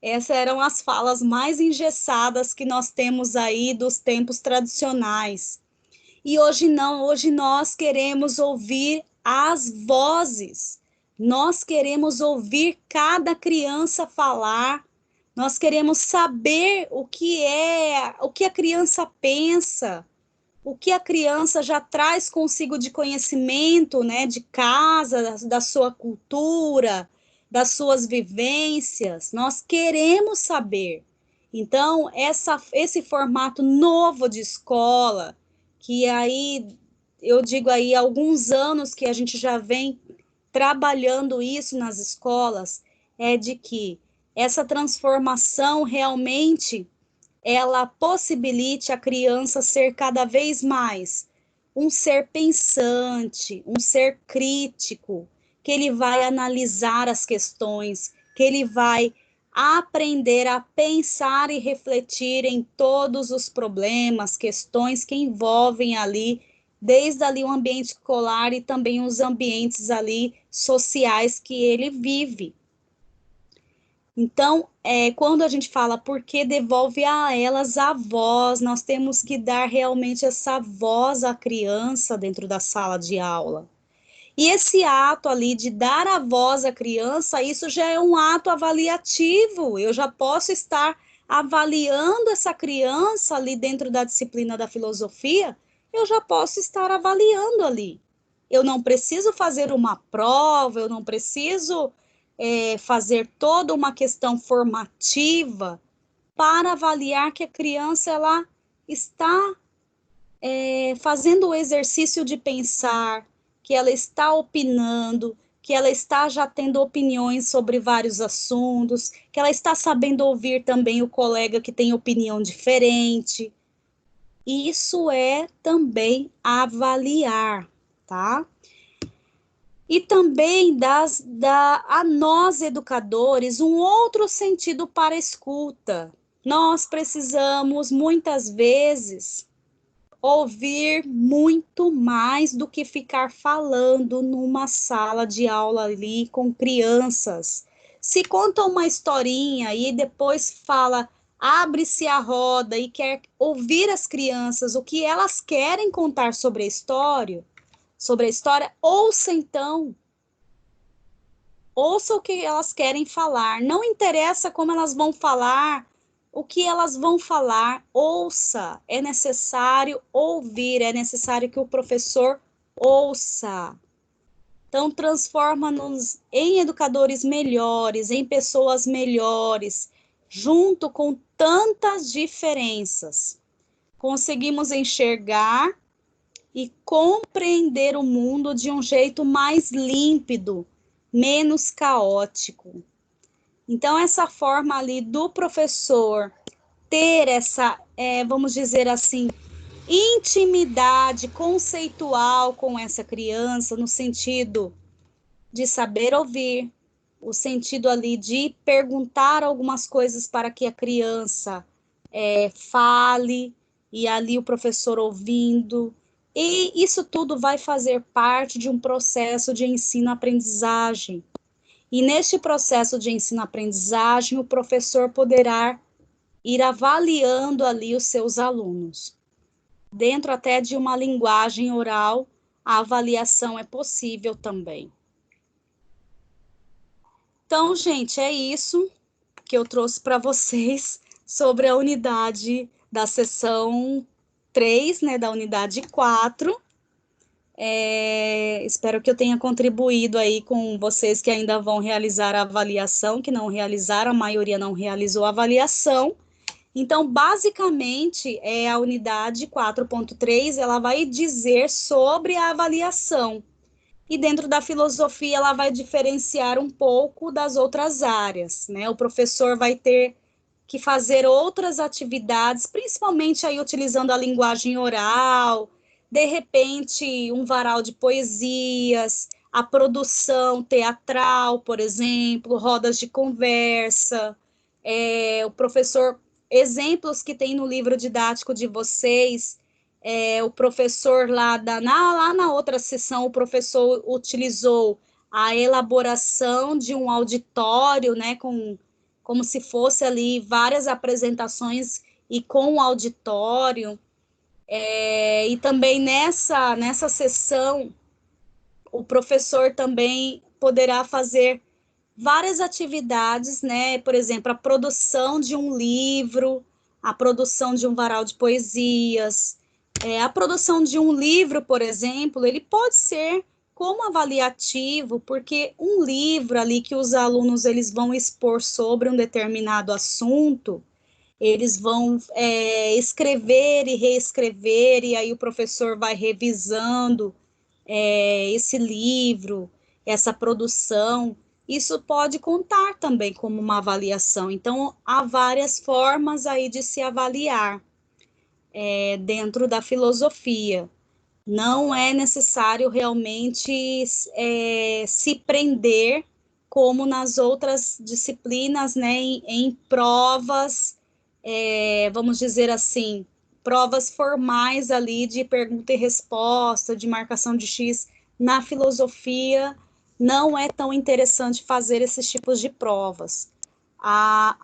Essas eram as falas mais engessadas que nós temos aí dos tempos tradicionais. E hoje não, hoje nós queremos ouvir as vozes, nós queremos ouvir cada criança falar, nós queremos saber o que a criança pensa, o que a criança já traz consigo de conhecimento, né, de casa, da sua cultura, das suas vivências. Nós queremos saber. Então, esse formato novo de escola, que aí eu digo aí há alguns anos que a gente já vem trabalhando isso nas escolas, é de que essa transformação realmente ela possibilite a criança ser cada vez mais um ser pensante, um ser crítico, que ele vai analisar as questões, que ele vai aprender a pensar e refletir em todos os problemas, questões que envolvem ali, desde ali o ambiente escolar e também os ambientes ali sociais que ele vive. Então, quando a gente fala porque devolve a elas a voz, nós temos que dar realmente essa voz à criança dentro da sala de aula. E esse ato ali de dar a voz à criança, isso já é um ato avaliativo. Eu já posso estar avaliando essa criança ali dentro da disciplina da filosofia, eu já posso estar avaliando ali. Eu não preciso fazer uma prova, eu não preciso fazer toda uma questão formativa para avaliar que a criança ela está fazendo o exercício de pensar, que ela está opinando, que ela está já tendo opiniões sobre vários assuntos, que ela está sabendo ouvir também o colega que tem opinião diferente. Isso é também avaliar, tá? E também a nós, educadores, um outro sentido para a escuta. Nós precisamos, muitas vezes, ouvir muito mais do que ficar falando numa sala de aula ali com crianças. Se conta uma historinha e depois fala, abre-se a roda e quer ouvir as crianças, o que elas querem contar sobre a história, ouça então. Ouça o que elas querem falar. Não interessa como elas vão falar, o que elas vão falar, ouça. É necessário ouvir, é necessário que o professor ouça. Então, transforma-nos em educadores melhores, em pessoas melhores, junto com tantas diferenças. Conseguimos enxergar e compreender o mundo de um jeito mais límpido, menos caótico. Então, essa forma ali do professor ter essa, vamos dizer assim, intimidade conceitual com essa criança, no sentido de saber ouvir, o sentido ali de perguntar algumas coisas para que a criança fale, e ali o professor ouvindo. E isso tudo vai fazer parte de um processo de ensino-aprendizagem. E neste processo de ensino-aprendizagem, o professor poderá ir avaliando ali os seus alunos. Dentro até de uma linguagem oral, a avaliação é possível também. Então, gente, é isso que eu trouxe para vocês sobre a unidade da seção 3, né, da unidade 4. Espero que eu tenha contribuído aí com vocês que ainda vão realizar a avaliação, que não realizaram, a maioria não realizou a avaliação. Então, basicamente, a unidade 4.3, ela vai dizer sobre a avaliação. E dentro da filosofia, ela vai diferenciar um pouco das outras áreas, né? O professor vai ter que fazer outras atividades, principalmente aí utilizando a linguagem oral, de repente um varal de poesias, a produção teatral, por exemplo, rodas de conversa, o professor, exemplos que tem no livro didático de vocês, o professor lá na outra sessão, o professor utilizou a elaboração de um auditório, né, com como se fosse ali várias apresentações e com o auditório. E também nessa sessão, o professor também poderá fazer várias atividades, né? Por exemplo, a produção de um livro, a produção de um varal de poesias, a produção de um livro, por exemplo, ele pode ser como avaliativo, porque um livro ali que os alunos eles vão expor sobre um determinado assunto, eles vão escrever e reescrever, e aí o professor vai revisando esse livro, essa produção. Isso pode contar também como uma avaliação. Então, há várias formas aí de se avaliar dentro da filosofia. Não é necessário realmente se prender como nas outras disciplinas, né, em provas, vamos dizer assim, provas formais ali de pergunta e resposta, de marcação de X. Na filosofia, não é tão interessante fazer esses tipos de provas. A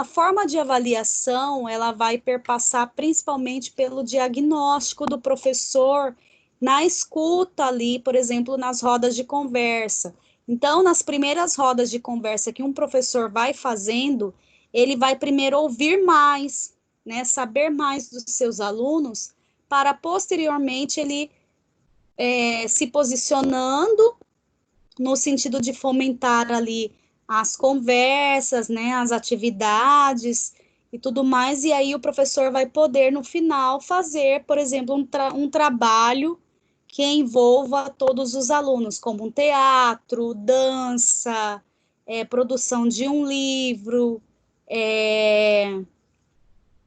forma de avaliação, ela vai perpassar principalmente pelo diagnóstico do professor na escuta ali, por exemplo, nas rodas de conversa. Então, nas primeiras rodas de conversa que um professor vai fazendo, ele vai primeiro ouvir mais, né, saber mais dos seus alunos, para posteriormente ele se posicionando no sentido de fomentar ali as conversas, né, as atividades e tudo mais, e aí o professor vai poder, no final, fazer, por exemplo, um trabalho que envolva todos os alunos, como um teatro, dança, produção de um livro,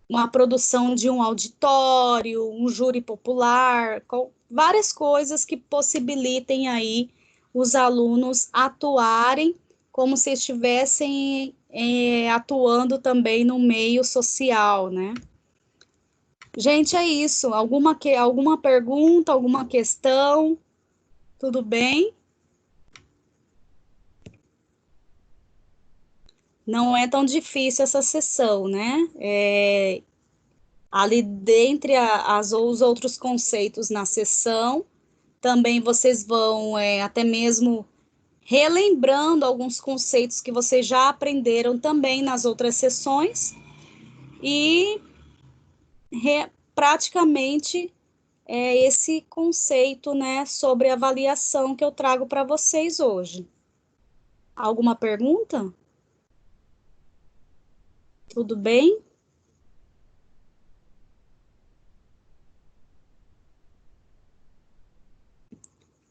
uma produção de um auditório, um júri popular, várias coisas que possibilitem aí os alunos atuarem como se estivessem atuando também no meio social, né? Gente, é isso. Alguma pergunta, alguma questão? Tudo bem? Não é tão difícil essa sessão, né? Ali dentre os outros conceitos na sessão, também vocês vão até mesmo relembrando alguns conceitos que vocês já aprenderam também nas outras sessões e praticamente esse conceito, né, sobre avaliação que eu trago para vocês hoje. Alguma pergunta? Tudo bem?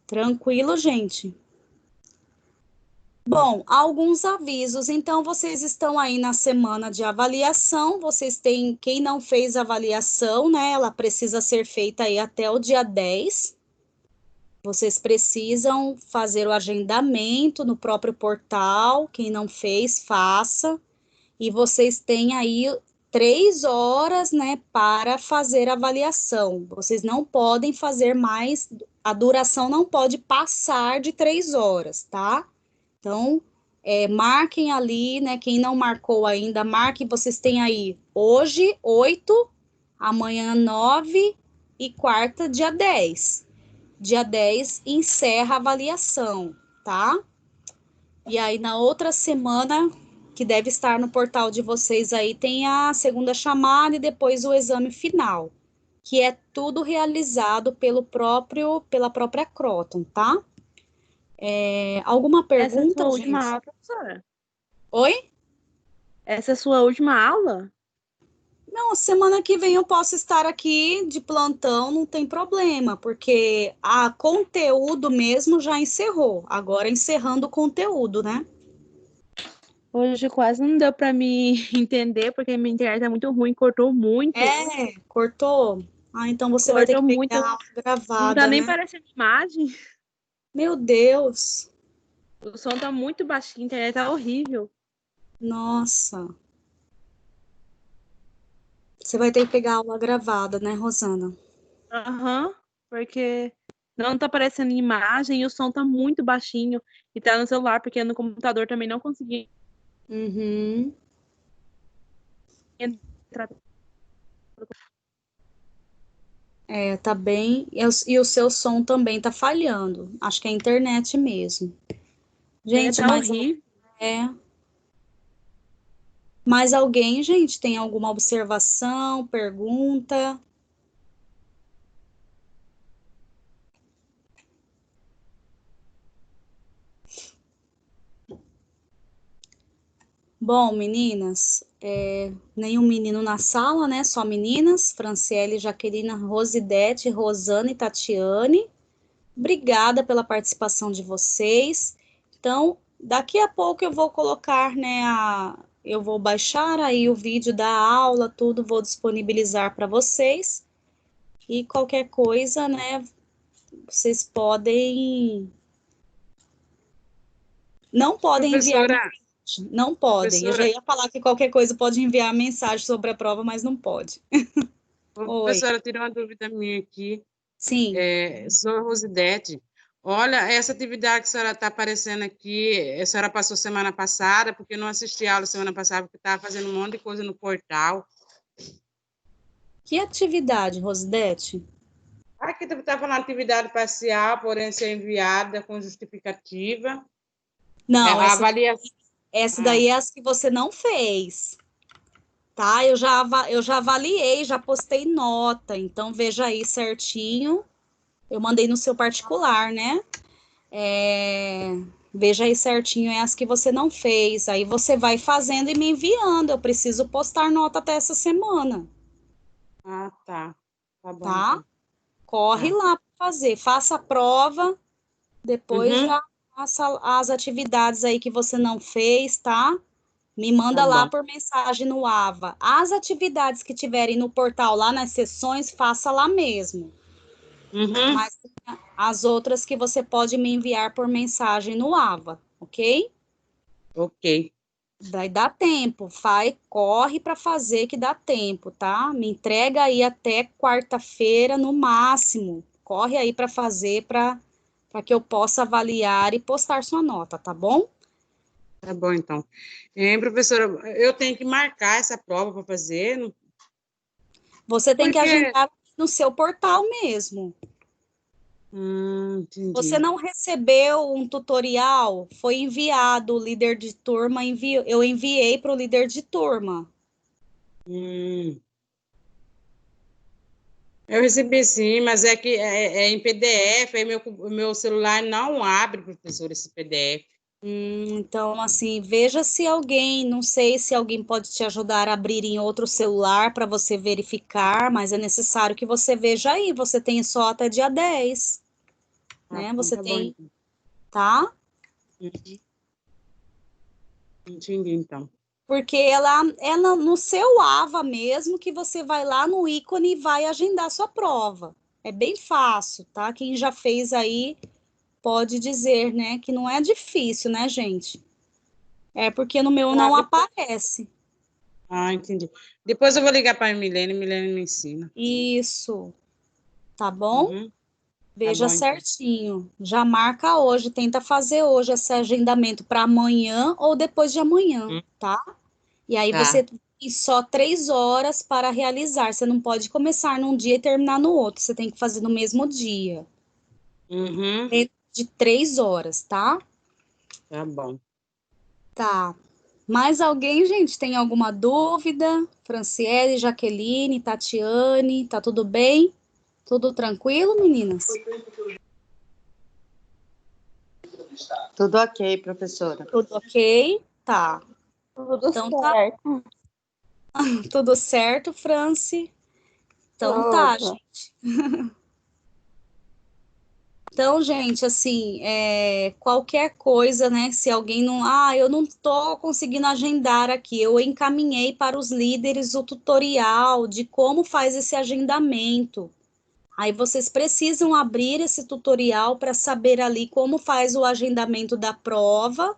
Tranquilo, gente? Bom, alguns avisos. Então, vocês estão aí na semana de avaliação. Vocês têm, quem não fez avaliação, né? Ela precisa ser feita aí até o dia 10. Vocês precisam fazer o agendamento no próprio portal. Quem não fez, faça. E vocês têm aí 3 horas, né, para fazer a avaliação. Vocês não podem fazer mais, a duração não pode passar de 3 horas, tá? Então, marquem ali, né? Quem não marcou ainda, marque. Vocês têm aí hoje 8, amanhã 9 e quarta, dia 10. Dia 10 encerra a avaliação, tá? E aí, na outra semana, que deve estar no portal de vocês aí, tem a segunda chamada e depois o exame final, que é tudo realizado pela própria Croton, tá? Alguma pergunta, Essa é a sua gente? última aula, professora? Oi? Essa é a sua última aula? Não, semana que vem eu posso estar aqui de plantão, não tem problema, porque a conteúdo mesmo já encerrou. Agora encerrando o conteúdo, né? Hoje quase não deu para me entender, porque minha internet é muito ruim, cortou muito. Cortou. Então você vai ter que Cortou muito. pegar a aula Não gravada, tá nem né? parecendo imagem. Meu Deus. O som tá muito baixinho, a internet tá horrível. Nossa. Você vai ter que pegar a aula gravada, né, Rosana? Aham, porque não tá aparecendo imagem e o som tá muito baixinho. E tá no celular, porque no computador também não consegui. Uhum. Tá bem. E o seu som também tá falhando. Acho que é a internet mesmo. Gente, Tá mas horrível. mais alguém, gente, tem alguma observação, pergunta? Bom, meninas, nenhum menino na sala, né? Só meninas, Franciele, Jaquelina, Rosidete, Rosana e Tatiane. Obrigada pela participação de vocês. Então, daqui a pouco eu vou colocar, né, eu vou baixar aí o vídeo da aula, tudo, vou disponibilizar para vocês. E qualquer coisa, né, vocês podem. Não podem enviar Professora, mensagem, não podem. Eu já professora, ia falar que qualquer coisa pode enviar mensagem sobre a prova, mas não pode. Oi, professora, tirei uma dúvida minha aqui. sim. Sou Rosidete. Olha, essa atividade que a senhora está aparecendo aqui, a senhora passou semana passada, porque eu não assisti a aula semana passada, porque estava fazendo um monte de coisa no portal. Que atividade, Rosidete? Aqui está falando atividade parcial, porém ser enviada com justificativa. Não, A avaliação. essa daí é as que você não fez, tá? Eu já avaliei, já postei nota, então veja aí certinho. Eu mandei no seu particular, né? Veja aí certinho, é as que você não fez. Aí você vai fazendo e me enviando. Eu preciso postar nota até essa semana, Ah, tá. Tá bom, tá? então. Corre Tá. lá para fazer, faça a prova, depois Uhum, já faça as atividades aí que você não fez, tá? Me tá manda lá bom. por mensagem no AVA. As atividades que tiverem no portal lá nas sessões, faça lá mesmo. Uhum, Mas as outras que você pode me enviar por mensagem no AVA, ok? ok. Daí dá tempo, corre para fazer que dá tempo, tá? Me entrega aí até quarta-feira no máximo. Corre aí para fazer para que eu possa avaliar e postar sua nota, tá bom? Tá bom, então. Professora, eu tenho que marcar essa prova para fazer? Você tem que Porque. agendar no seu portal mesmo. Você Entendi. não recebeu um tutorial? Foi enviado, o líder de turma enviou, eu enviei para o líder de turma. Hum. Eu recebi sim, mas é que é em PDF, aí o meu celular não abre, professor, esse PDF. Então, assim, veja se alguém, não sei se alguém pode te ajudar a abrir em outro celular para você verificar, mas é necessário que você veja aí. Você tem só até dia 10, Ah, né? então Você tá bom, tem, então. tá? Uhum. Entendi, então. Porque ela no seu AVA mesmo, que você vai lá no ícone e vai agendar sua prova. É bem fácil, tá? Quem já fez aí pode dizer, né, que não é difícil, né, gente? É porque no meu Ah, não aparece. entendi. Depois eu vou ligar para a Milene me ensina. Isso, tá bom? Uhum. Tá Veja bom, então. certinho. Já marca hoje, tenta fazer hoje esse agendamento para amanhã ou depois de amanhã, Hum, tá? E aí Tá. você tem só 3 horas para realizar. Você não pode começar num dia e terminar no outro. Você tem que fazer no mesmo dia. Uhum. Dentro de 3 horas, tá? Tá bom. Tá. Mais alguém, gente, tem alguma dúvida? Franciele, Jaqueline, Tatiane, tá tudo bem? Tudo tranquilo, meninas? Tudo ok, professora. Tudo ok? Tá. Tudo Então tá certo. tudo certo, Franci? Então tá, Tudo. gente. Então, gente, assim, qualquer coisa, né? Se alguém não. Ah, eu não tô conseguindo agendar aqui. Eu encaminhei para os líderes o tutorial de como faz esse agendamento. Aí vocês precisam abrir esse tutorial para saber ali como faz o agendamento da prova,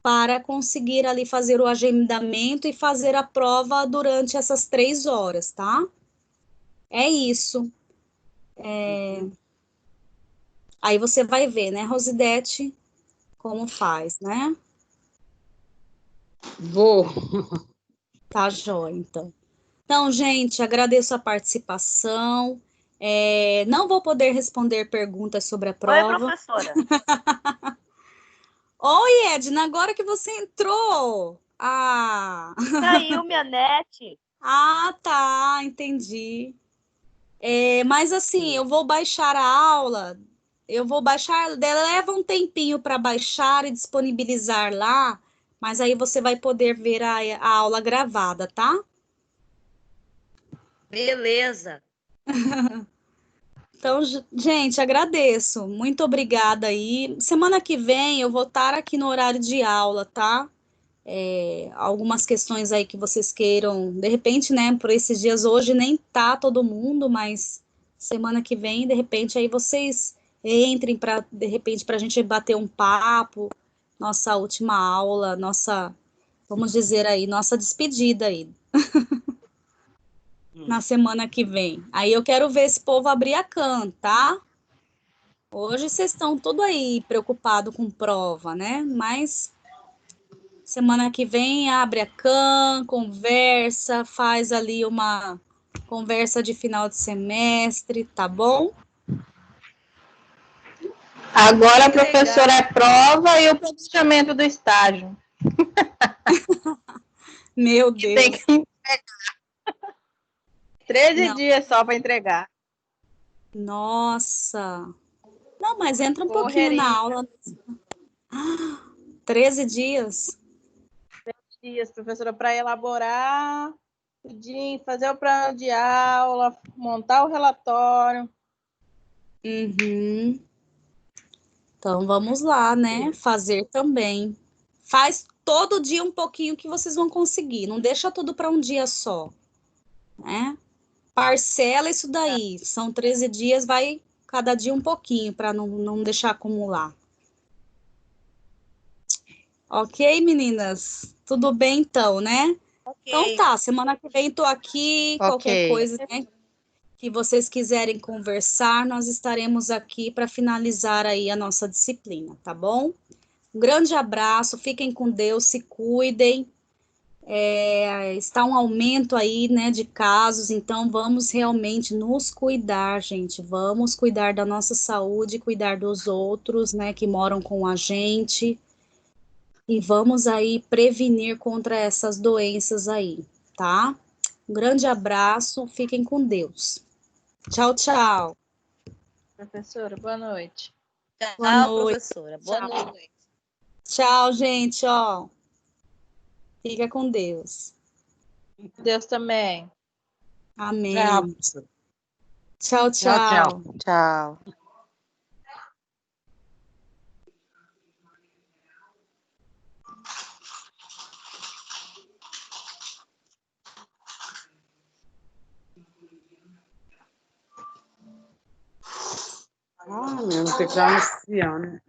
para conseguir ali fazer o agendamento e fazer a prova durante essas 3 horas, tá? É isso. Aí você vai ver, né, Rosidete, como faz, né? Vou. Tá joia, então. Então, gente, agradeço a participação. Não vou poder responder perguntas sobre a Oi, prova. professora. Oi, Edna, agora que você entrou. Ah, Caiu minha net. tá, entendi. Mas assim, eu vou baixar a aula. Eu vou baixar, leva um tempinho para baixar e disponibilizar lá, mas aí você vai poder ver a aula gravada, tá? Beleza. Então, gente, agradeço. Muito obrigada aí. Semana que vem eu vou estar aqui no horário de aula, tá? Algumas questões aí que vocês queiram, de repente, né, por esses dias hoje nem tá todo mundo, mas semana que vem, de repente, aí vocês entrem para, de repente, para a gente bater um papo, nossa última aula, nossa, vamos dizer aí, nossa despedida aí, na semana que vem. Aí eu quero ver esse povo abrir a can, tá? Hoje vocês estão tudo aí preocupado com prova, né? Mas semana que vem abre a can, conversa, faz ali uma conversa de final de semestre, tá bom? Agora a professora é prova e o planejamento do estágio. Meu Tem Deus. que entregar. 13 Não. dias só para entregar. Nossa. Não, mas entra um pouquinho Correria. na aula. 13 dias. Dias, professora, para elaborar, fazer o plano de aula, montar o relatório. Uhum. Então vamos lá, né? Fazer também. Faz todo dia um pouquinho que vocês vão conseguir. Não deixa tudo para um dia só, né? Parcela isso daí. São 13 dias, vai cada dia um pouquinho para não deixar acumular. Ok, meninas? Tudo bem então, né? Ok. Então tá, semana que vem tô aqui, qualquer Ok. coisa, né, que vocês quiserem conversar, nós estaremos aqui para finalizar aí a nossa disciplina, tá bom? Um grande abraço, fiquem com Deus, se cuidem. Está um aumento aí, né, de casos, então vamos realmente nos cuidar, gente. Vamos cuidar da nossa saúde, cuidar dos outros, né, que moram com a gente. E vamos aí prevenir contra essas doenças aí, tá? Um grande abraço, fiquem com Deus. Tchau, tchau. Professora, boa noite. Boa Tchau, noite. professora. Boa Tchau. noite. Tchau, gente, ó. Fica com Deus. Deus também. Amém. Tchau, professora. Tchau, Tchau, tchau. tchau. Tchau. Meu, tem que dar uma anunciando, né?